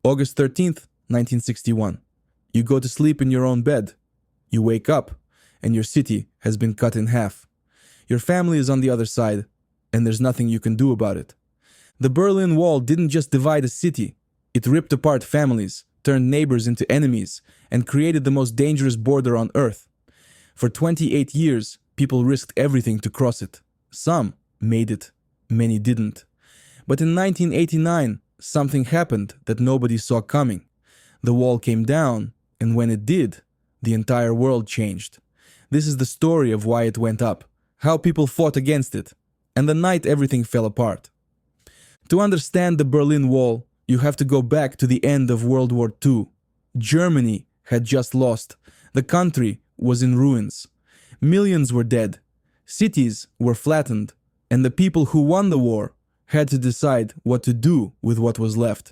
August 13th, 1961. You go to sleep in your own bed. You wake up, and your city has been cut in half. Your family is on the other side, and there's nothing you can do about it. The Berlin Wall didn't just divide a city. It ripped apart families, turned neighbors into enemies, and created the most dangerous border on Earth. For 28 years, people risked everything to cross it. Some made it, many didn't. But in 1989, something happened that nobody saw coming. The wall came down, and when it did, the entire world changed. This is the story of why it went up, how people fought against it, and the night everything fell apart. To understand the Berlin Wall, you have to go back to the end of World War II. Germany had just lost. The country was in ruins. Millions were dead. Cities were flattened, and the people who won the war had to decide what to do with what was left.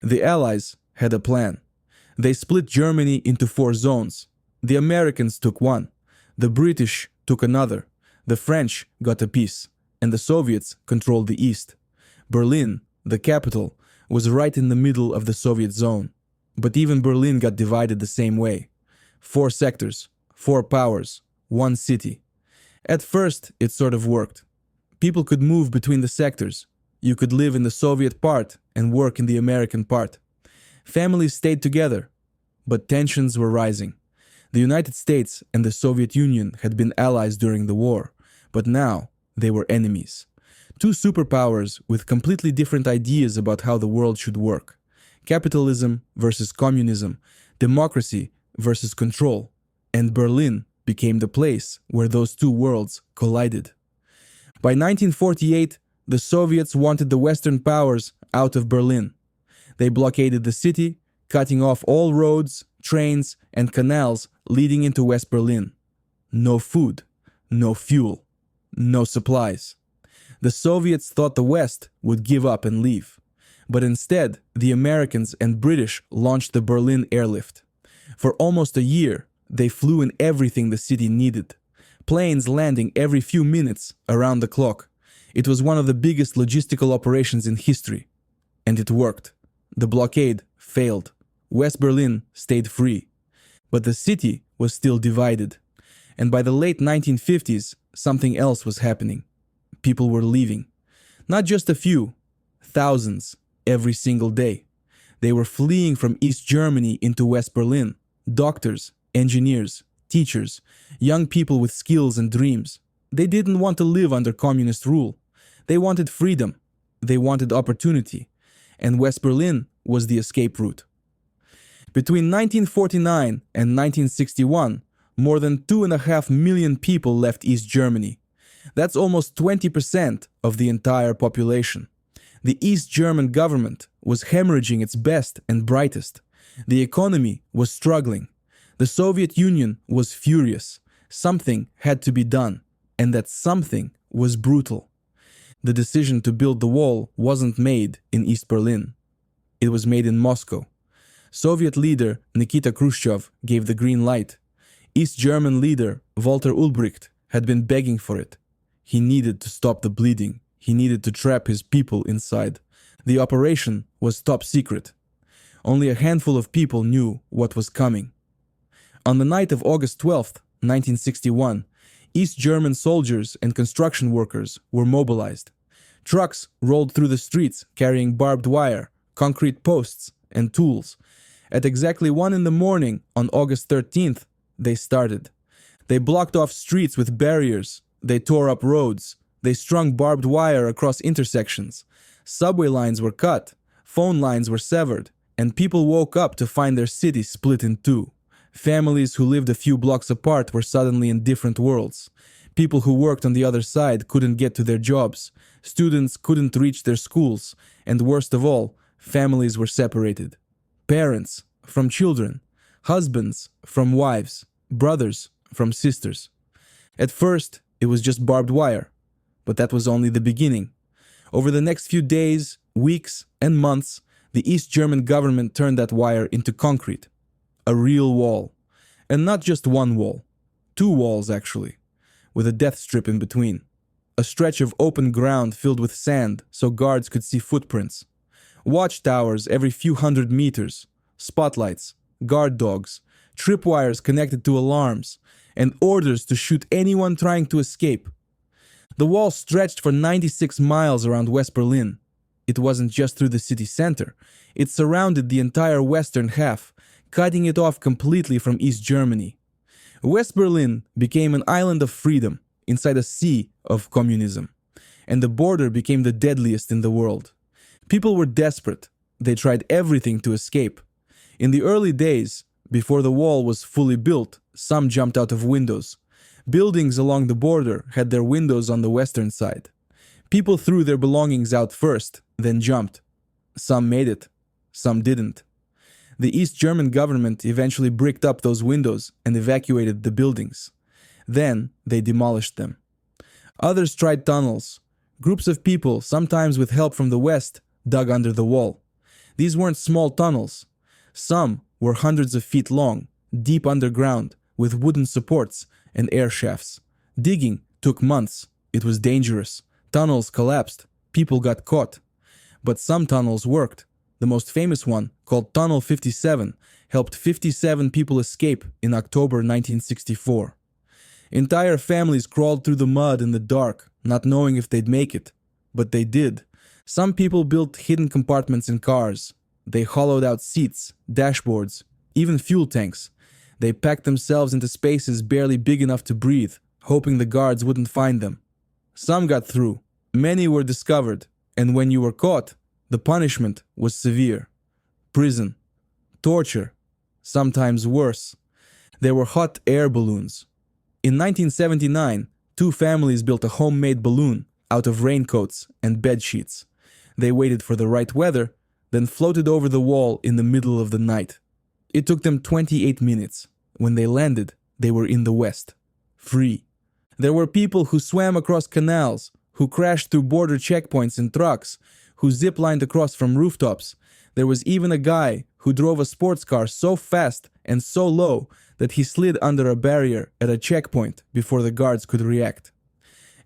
The Allies had a plan. They split Germany into 4 zones. The Americans took one. The British took another. The French got a piece, and the Soviets controlled the East. Berlin, the capital, was right in the middle of the Soviet zone. But even Berlin got divided the same way. 4 sectors, 4 powers, 1 city. At first, it sort of worked. People could move between the sectors. You could live in the Soviet part and work in the American part. Families stayed together, but tensions were rising. The United States and the Soviet Union had been allies during the war, but now they were enemies. 2 superpowers with completely different ideas about how the world should work. Capitalism versus communism, democracy versus control. And Berlin became the place where those 2 worlds collided. By 1948, the Soviets wanted the Western powers out of Berlin. They blockaded the city, cutting off all roads, trains, and canals leading into West Berlin. No food, no fuel, no supplies. The Soviets thought the West would give up and leave. But instead, the Americans and British launched the Berlin airlift. For almost a year, they flew in everything the city needed. Planes landing every few minutes around the clock. It was one of the biggest logistical operations in history. And it worked. The blockade failed. West Berlin stayed free. But the city was still divided. And by the late 1950s, something else was happening. People were leaving. Not just a few, thousands every single day. They were fleeing from East Germany into West Berlin. Doctors, engineers, teachers, young people with skills and dreams. They didn't want to live under communist rule. They wanted freedom. They wanted opportunity. And West Berlin was the escape route. Between 1949 and 1961, more than 2.5 million people left East Germany. That's almost 20% of the entire population. The East German government was hemorrhaging its best and brightest. The economy was struggling. The Soviet Union was furious. Something had to be done, and that something was brutal. The decision to build the wall wasn't made in East Berlin. It was made in Moscow. Soviet leader Nikita Khrushchev gave the green light. East German leader Walter Ulbricht had been begging for it. He needed to stop the bleeding. He needed to trap his people inside. The operation was top secret. Only a handful of people knew what was coming. On the night of August 12th, 1961, East German soldiers and construction workers were mobilized. Trucks rolled through the streets carrying barbed wire, concrete posts, and tools. At exactly 1 in the morning on August 13th, they started. They blocked off streets with barriers. They tore up roads. They strung barbed wire across intersections. Subway lines were cut. Phone lines were severed. And people woke up to find their city split in 2. Families who lived a few blocks apart were suddenly in different worlds. People who worked on the other side couldn't get to their jobs. Students couldn't reach their schools. And worst of all, families were separated. Parents from children. Husbands from wives. Brothers from sisters. At first, it was just barbed wire. But that was only the beginning. Over the next few days, weeks, and months, the East German government turned that wire into concrete. A real wall. And not just one wall. 2 walls, actually. With a death strip in between. A stretch of open ground filled with sand so guards could see footprints. Watchtowers every few hundred meters, spotlights, guard dogs, tripwires connected to alarms, and orders to shoot anyone trying to escape. The wall stretched for 96 miles around West Berlin. It wasn't just through the city center. It surrounded the entire western half, cutting it off completely from East Germany. West Berlin became an island of freedom inside a sea of communism, and the border became the deadliest in the world. People were desperate. They tried everything to escape. In the early days, before the wall was fully built, some jumped out of windows. Buildings along the border had their windows on the western side. People threw their belongings out first, then jumped. Some made it, some didn't. The East German government eventually bricked up those windows and evacuated the buildings. Then they demolished them. Others tried tunnels. Groups of people, sometimes with help from the west, dug under the wall. These weren't small tunnels. Some were hundreds of feet long, deep underground, with wooden supports and air shafts. Digging took months. It was dangerous. Tunnels collapsed. People got caught. But some tunnels worked. The most famous one, called Tunnel 57, helped 57 people escape in October 1964. Entire families crawled through the mud in the dark, not knowing if they'd make it. But they did. Some people built hidden compartments in cars. They hollowed out seats, dashboards, even fuel tanks. They packed themselves into spaces barely big enough to breathe, hoping the guards wouldn't find them. Some got through. Many were discovered. And when you were caught, the punishment was severe. Prison. Torture. Sometimes worse. There were hot air balloons. In 1979, 2 families built a homemade balloon out of raincoats and bed sheets. They waited for the right weather, then floated over the wall in the middle of the night. It took them 28 minutes. When they landed, they were in the West. Free. There were people who swam across canals, who crashed through border checkpoints in trucks, who ziplined across from rooftops. There was even a guy who drove a sports car so fast and so low that he slid under a barrier at a checkpoint before the guards could react.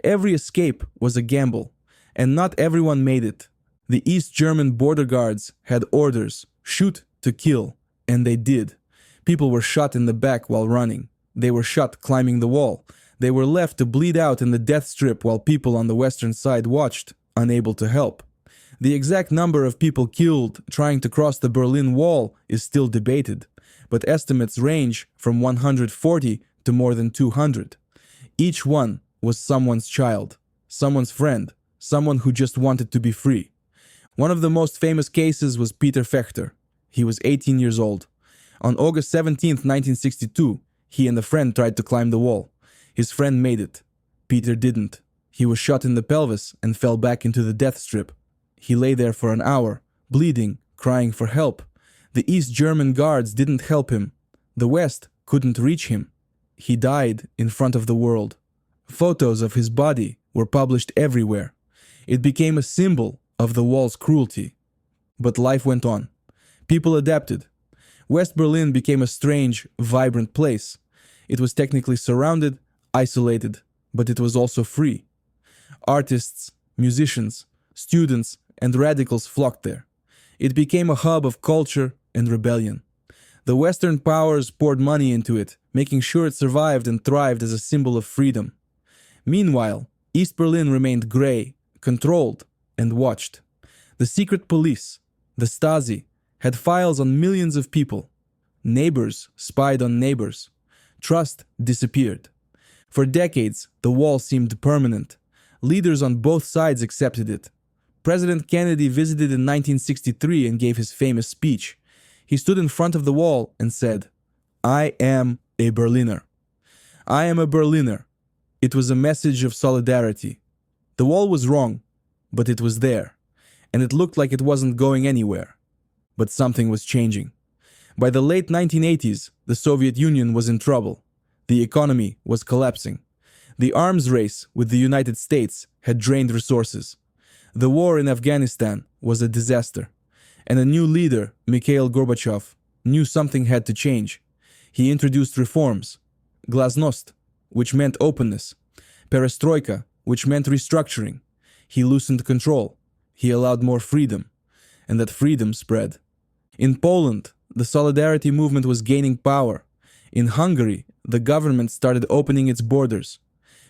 Every escape was a gamble, and not everyone made it. The East German border guards had orders, shoot to kill, and they did. People were shot in the back while running. They were shot climbing the wall. They were left to bleed out in the death strip while people on the western side watched, unable to help. The exact number of people killed trying to cross the Berlin Wall is still debated, but estimates range from 140 to more than 200. Each one was someone's child, someone's friend, someone who just wanted to be free. One of the most famous cases was Peter Fechter. He was 18 years old. On August 17, 1962, he and a friend tried to climb the wall. His friend made it. Peter didn't. He was shot in the pelvis and fell back into the death strip. He lay there for an hour, bleeding, crying for help. The East German guards didn't help him. The West couldn't reach him. He died in front of the world. Photos of his body were published everywhere. It became a symbol of the wall's cruelty. But life went on. People adapted. West Berlin became a strange, vibrant place. It was technically surrounded, isolated, but it was also free. Artists, musicians, students, and radicals flocked there. It became a hub of culture and rebellion. The Western powers poured money into it, making sure it survived and thrived as a symbol of freedom. Meanwhile, East Berlin remained gray, controlled, and watched. The secret police, the Stasi, had files on millions of people. Neighbors spied on neighbors. Trust disappeared. For decades, the wall seemed permanent. Leaders on both sides accepted it. President Kennedy visited in 1963 and gave his famous speech. He stood in front of the wall and said, "I am a Berliner. I am a Berliner." It was a message of solidarity. The wall was wrong, but it was there, and it looked like it wasn't going anywhere. But something was changing. By the late 1980s, the Soviet Union was in trouble. The economy was collapsing. The arms race with the United States had drained resources. The war in Afghanistan was a disaster. And a new leader, Mikhail Gorbachev, knew something had to change. He introduced reforms. Glasnost, which meant openness. Perestroika, which meant restructuring. He loosened control. He allowed more freedom. and that freedom spread. In Poland, the solidarity movement was gaining power. In Hungary, the government started opening its borders.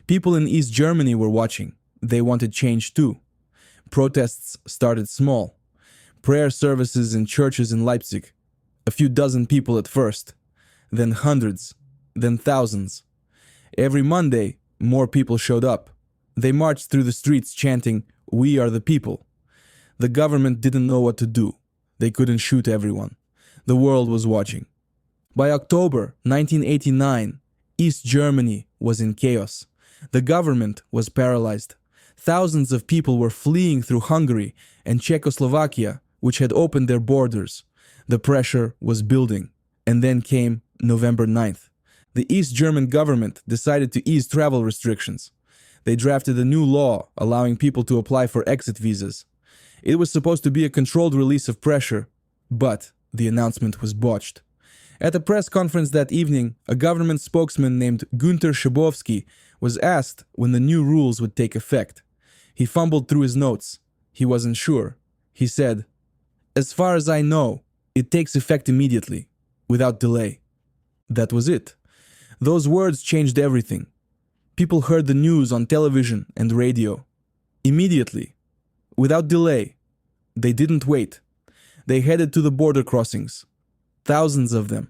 People in East Germany were watching. They wanted change too. Protests started small. Prayer services in churches in Leipzig. A few dozen people at first. Then hundreds. Then thousands. Every Monday, more people showed up. They marched through the streets chanting, "We are the people." The government didn't know what to do. They couldn't shoot everyone. The world was watching. By October 1989, East Germany was in chaos. The government was paralyzed. Thousands of people were fleeing through Hungary and Czechoslovakia, which had opened their borders. The pressure was building. And then came November 9th. The East German government decided to ease travel restrictions. They drafted a new law allowing people to apply for exit visas. It was supposed to be a controlled release of pressure, but the announcement was botched. At a press conference that evening, a government spokesman named Günter Schabowski was asked when the new rules would take effect. He fumbled through his notes. He wasn't sure. He said, "As far as I know, it takes effect immediately, without delay." That was it. Those words changed everything. People heard the news on television and radio. Immediately, without delay. They didn't wait. They headed to the border crossings. Thousands of them.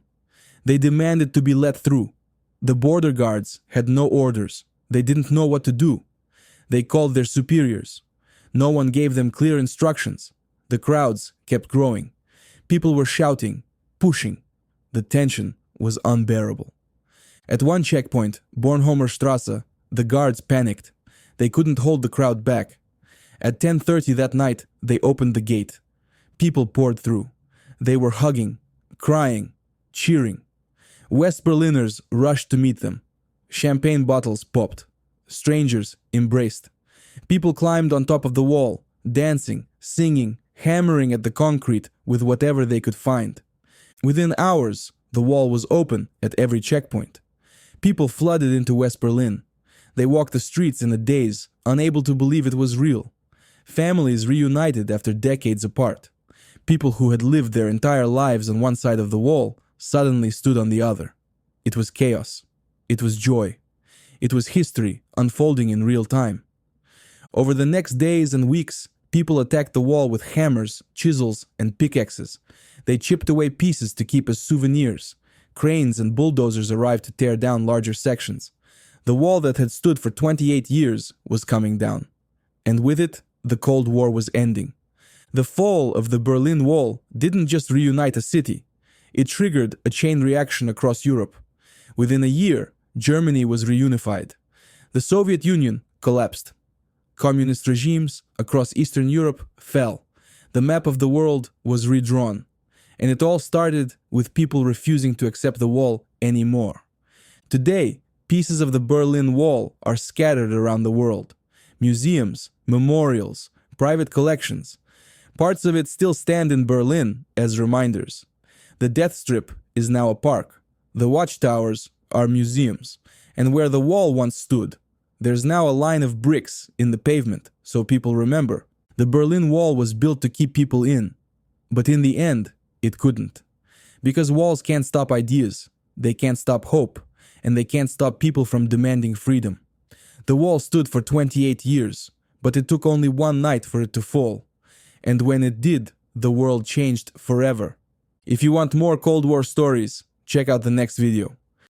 They demanded to be let through. The border guards had no orders. They didn't know what to do. They called their superiors. No one gave them clear instructions. The crowds kept growing. People were shouting, pushing. The tension was unbearable. At one checkpoint, Bornholmer Strasse, the guards panicked. They couldn't hold the crowd back. At 10:30 that night, they opened the gate. People poured through. They were hugging, crying, cheering. West Berliners rushed to meet them. Champagne bottles popped. Strangers embraced. People climbed on top of the wall, dancing, singing, hammering at the concrete with whatever they could find. Within hours, the wall was open at every checkpoint. People flooded into West Berlin. They walked the streets in a daze, unable to believe it was real. Families reunited after decades apart. People who had lived their entire lives on one side of the wall suddenly stood on the other. It was chaos. It was joy. It was history unfolding in real time. Over the next days and weeks, people attacked the wall with hammers, chisels, and pickaxes. They chipped away pieces to keep as souvenirs. Cranes and bulldozers arrived to tear down larger sections. The wall that had stood for 28 years was coming down. And with it, the Cold War was ending. The fall of the Berlin Wall didn't just reunite a city. It triggered a chain reaction across Europe. Within a year, Germany was reunified. The Soviet Union collapsed. Communist regimes across Eastern Europe fell. The map of the world was redrawn. And it all started with people refusing to accept the wall anymore. Today, pieces of the Berlin Wall are scattered around the world. Museums, memorials, private collections. Parts of it still stand in Berlin as reminders. The Death Strip is now a park. The watchtowers are museums. And where the wall once stood, there's now a line of bricks in the pavement, so people remember. The Berlin Wall was built to keep people in. But in the end, it couldn't. Because walls can't stop ideas, they can't stop hope, and they can't stop people from demanding freedom. The wall stood for 28 years, but it took only one night for it to fall. And when it did, the world changed forever. If you want more Cold War stories, check out the next video.